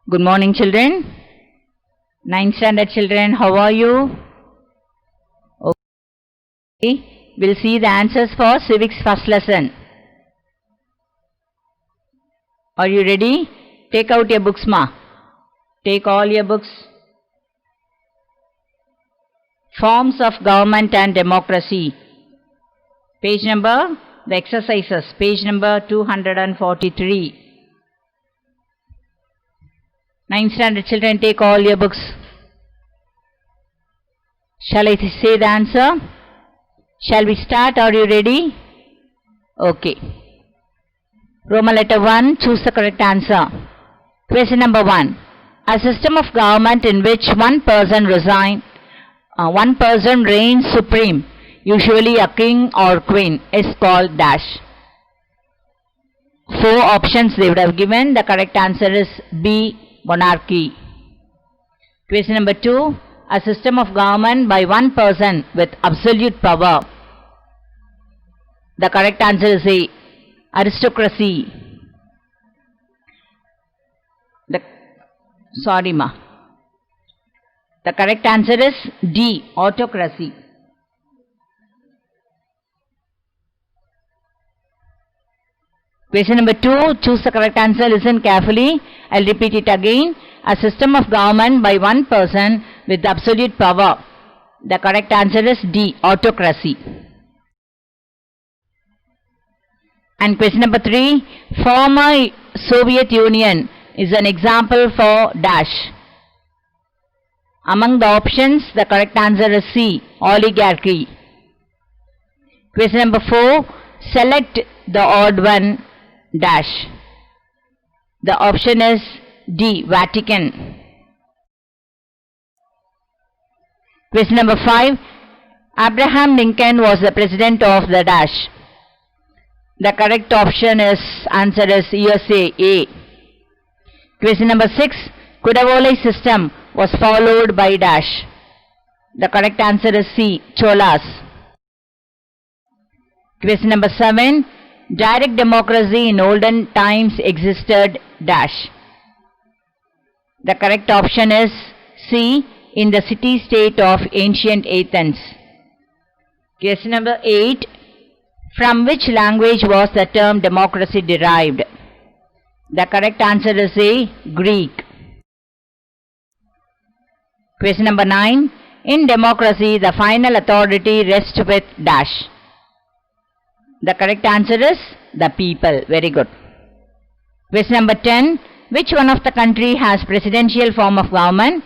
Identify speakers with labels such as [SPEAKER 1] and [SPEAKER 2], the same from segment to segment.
[SPEAKER 1] Good morning, children. 9th standard children, how are you? Okay, we'll see the answers for civics first lesson. Are you ready? Take out your books, ma. Take all your books. Forms of government and democracy. Page number, the exercises, page number 243. 9th standard children, take all your books. Shall I say the answer? Shall we start? Are you ready? Okay. Roman letter 1, choose the correct answer. Question number 1. A system of government in which one person reigns supreme, usually a king or queen, is called dash. 4 options they would have given. The correct answer is B, monarchy. Question number 2. A system of government by one person with absolute power. The correct answer is A, aristocracy. The correct answer is D, autocracy. Question number 2, choose the correct answer. Listen carefully. I'll repeat it again. A system of government by one person with absolute power. The correct answer is D, autocracy. And question number 3, former Soviet Union is an example for dash. Among the options, the correct answer is C, oligarchy. Question number 4, select the odd one dash. The option is D, Vatican. Question number 5, Abraham Lincoln was the president of the dash. The correct option is, answer is USA, A. Question number 6, Kudavole system was followed by dash. The correct answer is C, Cholas. Question number 7, direct democracy in olden times existed dash. The correct option is C, in the city-state of ancient Athens. Question number 8, from which language was the term democracy derived? The correct answer is A, Greek. Question number 9, in democracy the final authority rests with dash. The correct answer is the people. Very good. Question number 10, which one of the country has presidential form of government?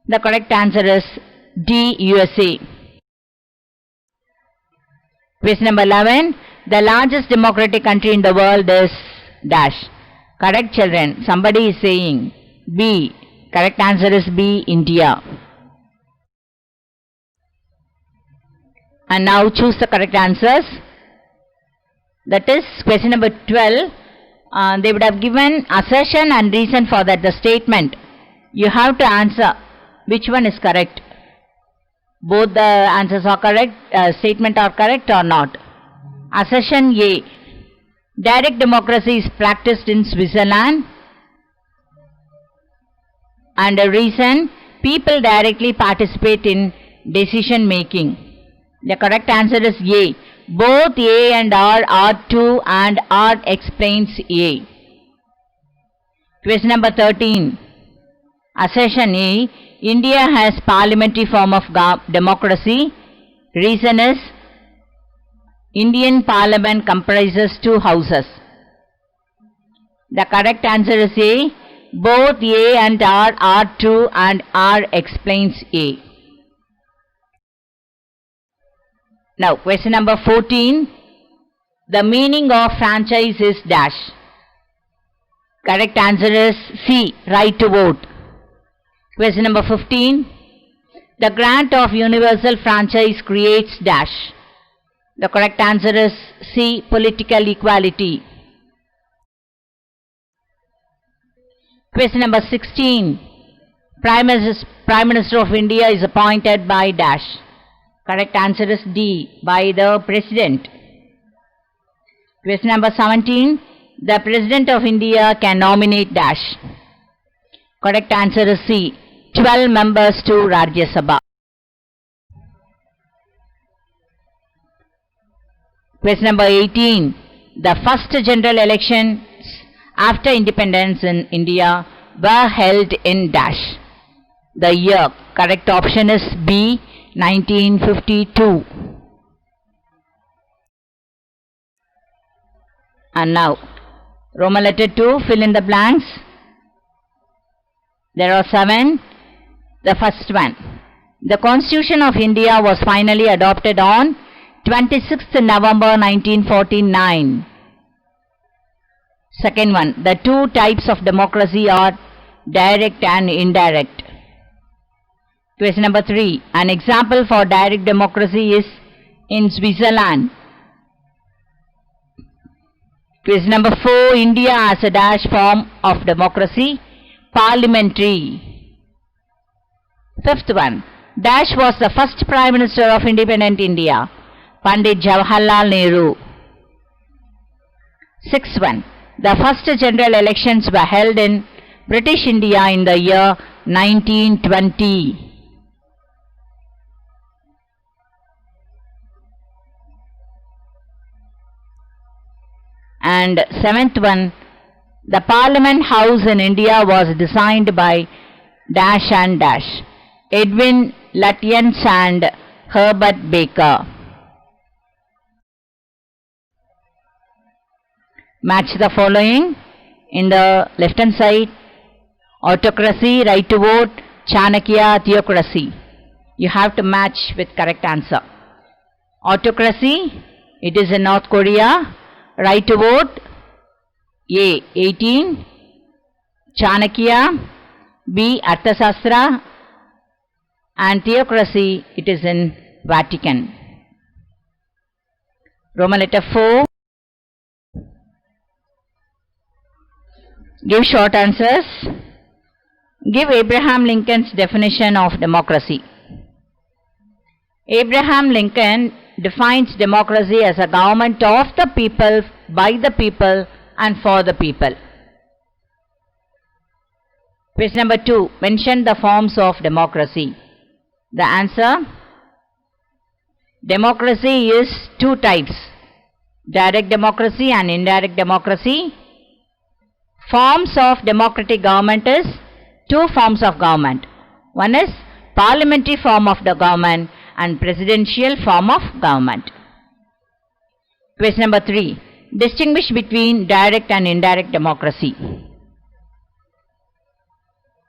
[SPEAKER 1] The correct answer is D, USA. Question number 11, the largest democratic country in the world is dash. Correct, children. Somebody is saying B. Correct answer is B, India. And now choose the correct answers. That is question number 12. They would have given assertion and reason for that, the statement. You have to answer which one is correct. Both the answers are correct, statement are correct or not. Assertion A, direct democracy is practiced in Switzerland. And the reason, people directly participate in decision making. The correct answer is A. Both A and R are true and R explains A. Question number 13. Assertion A, India has parliamentary form of democracy. Reason is, Indian parliament comprises 2 houses. The correct answer is A. Both A and R are true and R explains A. Now question number 14. The meaning of franchise is dash. Correct answer is C, right to vote. Question number 15. The grant of universal franchise creates dash. The correct answer is C, political equality. Question number 16. Prime Minister of India is appointed by dash. Correct answer is D, by the President. Question number 17. The President of India can nominate dash. Correct answer is C. 12 members to Rajya Sabha. Question number 18. The first general elections after independence in India were held in dash. The year. Correct option is B. 1952. And now, Roman letter 2, fill in the blanks. There are 7. The first one. The Constitution of India was finally adopted on 26th November 1949. Second one. The two types of democracy are direct and indirect. Question number 3. An example for direct democracy is in Switzerland. Question number 4. India has a dash form of democracy, parliamentary. Fifth one. Dash was the first Prime Minister of independent India, Pandit Jawaharlal Nehru. Sixth one. The first general elections were held in British India in the year 1920. And seventh one, the Parliament House in India was designed by dash and dash, Edwin Lutyens and Herbert Baker. Match the following in the left hand side: autocracy, right to vote; Chanakya, theocracy. You have to match with correct answer. Autocracy, it is in North Korea. Right to vote, A. 18, Chanakya, B. Arthasastra, and theocracy, it is in Vatican. Roman letter 4. Give short answers. Give Abraham Lincoln's definition of democracy. Abraham Lincoln defines democracy as a government of the people, by the people, and for the people. Question number 2. Mention the forms of democracy. The answer: democracy is two types, direct democracy and indirect democracy. Forms of democratic government is two forms of government. One is parliamentary form of the government and presidential form of government. Question number 3. Distinguish between direct and indirect democracy.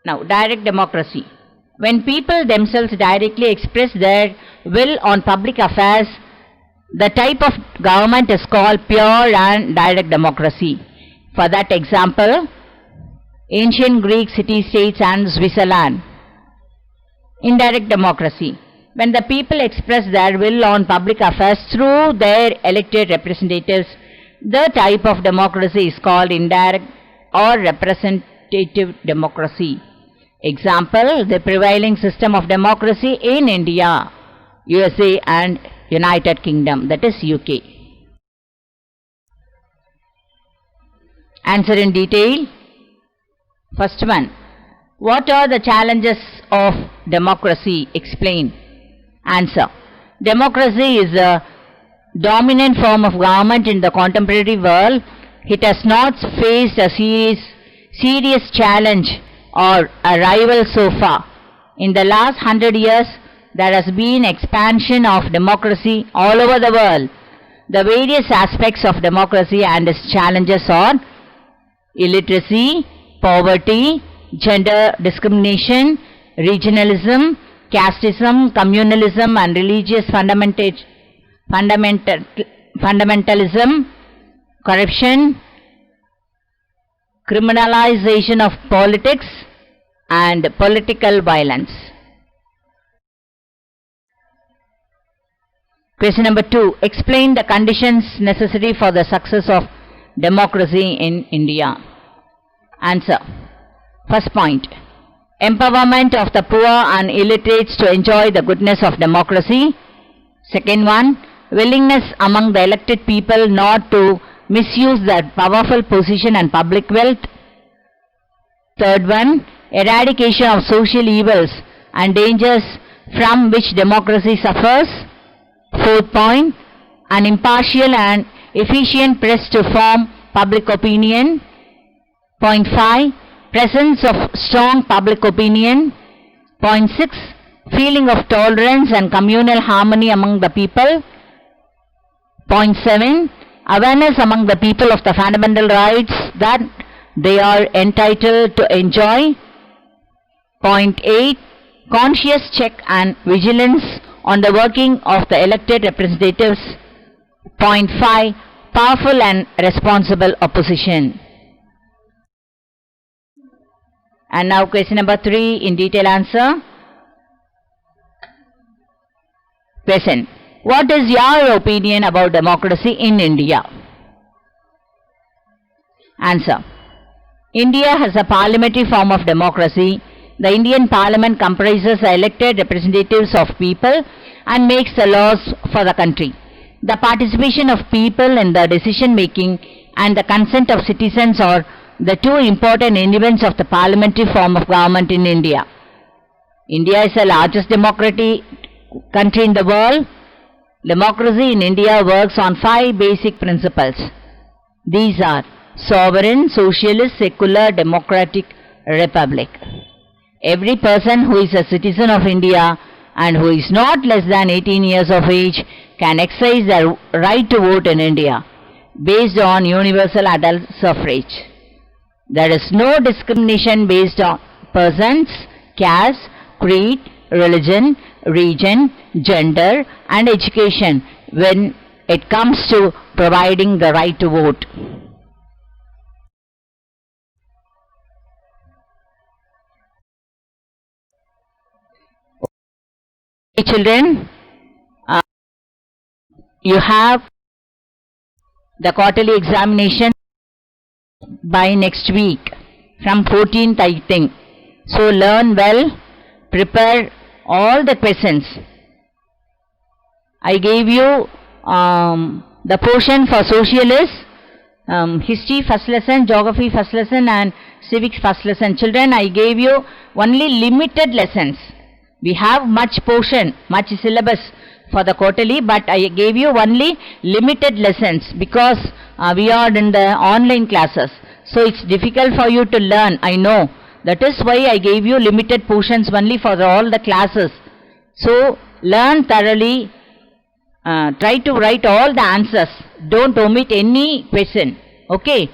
[SPEAKER 1] Now, direct democracy. When people themselves directly express their will on public affairs, the type of government is called pure and direct democracy. For that example, ancient Greek city-states and Switzerland. Indirect democracy. When the people express their will on public affairs through their elected representatives, the type of democracy is called indirect or representative democracy. Example, the prevailing system of democracy in India, USA and United Kingdom, that is UK. Answer in detail. First one. What are the challenges of democracy? Explain. Answer. Democracy is a dominant form of government in the contemporary world. It has not faced a serious challenge or a rival so far. In the last 100 years, there has been expansion of democracy all over the world. The various aspects of democracy and its challenges are illiteracy, poverty, gender discrimination, regionalism, casteism, communalism and religious fundamentalism, corruption, criminalization of politics and political violence. Question number 2. Explain the conditions necessary for the success of democracy in India. Answer. First point. Empowerment of the poor and illiterates to enjoy the goodness of democracy. Second one. Willingness among the elected people not to misuse their powerful position and public wealth. Third one. eradication of social evils and dangers from which democracy suffers. Fourth point, an impartial and efficient press to form public opinion. Point 5, presence of strong public opinion. Point 6, feeling of tolerance and communal harmony among the people. Point 7, awareness among the people of the fundamental rights that they are entitled to enjoy. Point 8, conscious check and vigilance on the working of the elected representatives. Point 5, powerful and responsible opposition. And now question number 3 in detail answer. Question: what is your opinion about democracy in India? Answer: India has a parliamentary form of democracy. The Indian Parliament comprises elected representatives of people and makes the laws for the country. The participation of people in the decision making and the consent of citizens are the two important elements of the parliamentary form of government in India. India is the largest democratic country in the world. Democracy in India works on 5 basic principles. These are sovereign, socialist, secular, democratic, republic. Every person who is a citizen of India and who is not less than 18 years of age can exercise their right to vote in India based on universal adult suffrage. There is no discrimination based on persons, caste, creed, religion, region, gender and education when it comes to providing the right to vote. Children, you have the quarterly examination by next week from 14th I think. So learn well, prepare all the questions. I gave you the portion for socialists, history first lesson, geography first lesson and civics first lesson. Children, I gave you only limited lessons. We have much portion, much syllabus for the quarterly, but I gave you only limited lessons because we are in the online classes. So it's difficult for you to learn, I know. That is why I gave you limited portions only for all the classes. So learn thoroughly, try to write all the answers. Don't omit any question. Okay?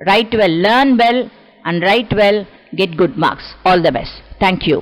[SPEAKER 1] Write well, learn well and write well, get good marks. All the best. Thank you.